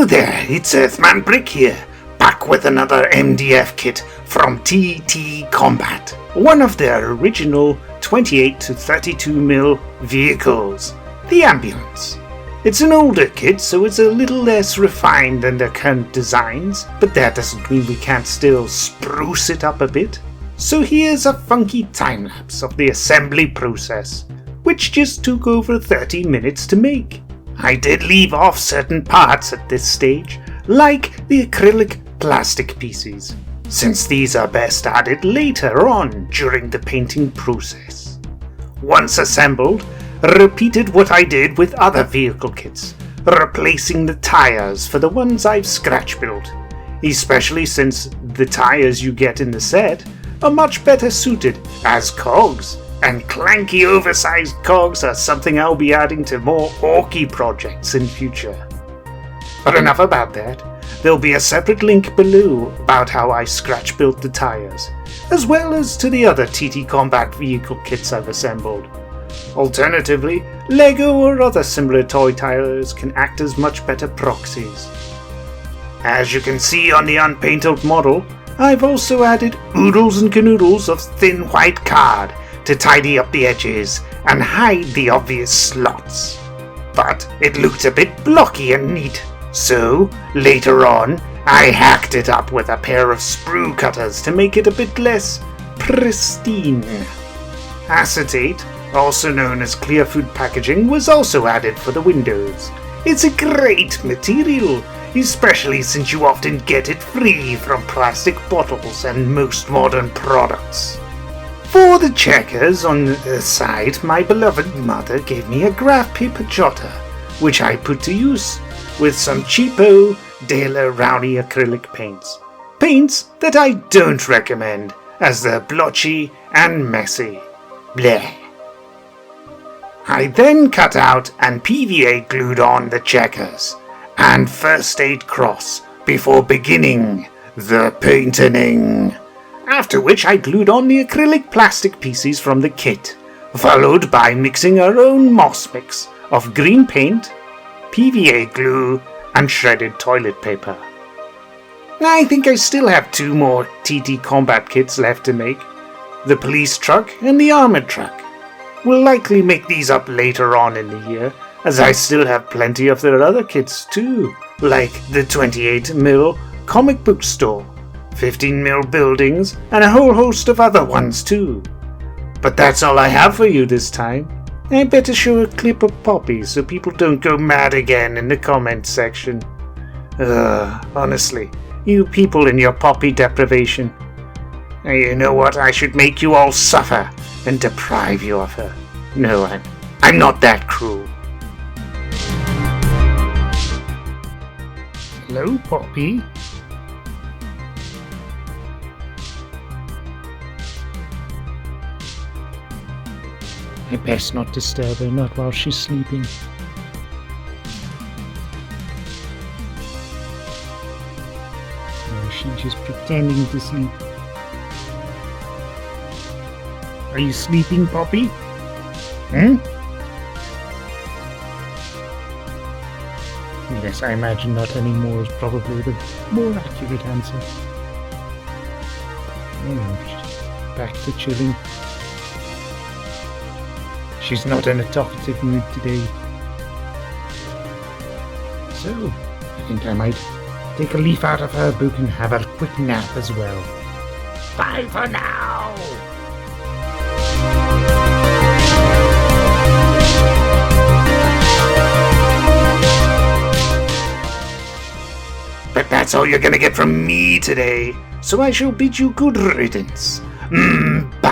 there, it's earthmanbrick here, back with another MDF kit from TTCombat, one of their original 28 to 32mm vehicles, the ambulance. It's an older kit, so it's a little less refined than their current designs, but that doesn't mean we can't still spruce it up a bit. So here's a funky time-lapse of the assembly process, which just took over 30 minutes to make. I did leave off certain parts at this stage, like the acrylic plastic pieces, since these are best added later on during the painting process. Once assembled, repeated what I did with other vehicle kits, replacing the tires for the ones I've scratch built, especially since the tires you get in the set are much better suited as cogs, and clanky oversized cogs are something I'll be adding to more orky projects in future. But enough about that. There'll be a separate link below about how I scratch built the tires, as well as to the other TTCombat vehicle kits I've assembled. Alternatively, Lego or other similar toy tires can act as much better proxies. As you can see on the unpainted model, I've also added oodles and canoodles of thin white card to tidy up the edges and hide the obvious slots. But it looked a bit blocky and neat, so later on I hacked it up with a pair of sprue cutters to make it a bit less pristine. Acetate, also known as clear food packaging, was also added for the windows. It's a great material, especially since you often get it free from plastic bottles and most modern products. For the checkers on the side, my beloved mother gave me a graph paper jotter, which I put to use with some cheapo Dela Rowney acrylic paints. Paints that I don't recommend, as they're blotchy and messy. Bleh. I then cut out and PVA glued on the checkers and first aid cross before beginning the painting. After which I glued on the acrylic plastic pieces from the kit, followed by mixing our own moss mix of green paint, PVA glue, and shredded toilet paper. I think I still have 2 more TTCombat kits left to make, the police truck and the armored truck. We'll likely make these up later on in the year, as I still have plenty of their other kits too, like the 28mm comic book store, 15mm buildings, and a whole host of other ones too. But that's all I have for you this time. I better show a clip of Poppy so people don't go mad again in the comment section. Honestly, you people in your Poppy deprivation. You know what, I should make you all suffer and deprive you of her. No, I'm not that cruel. Hello, Poppy. I best not disturb her, not while she's sleeping. Oh, she's just pretending to sleep. Are you sleeping, Poppy? Yes, I imagine not anymore is probably the more accurate answer. Oh, back to chilling. She's not in a talkative mood today. So, I think I might take a leaf out of her book and have a quick nap as well. Bye for now! But that's all you're gonna get from me today, so I shall bid you good riddance. Bye!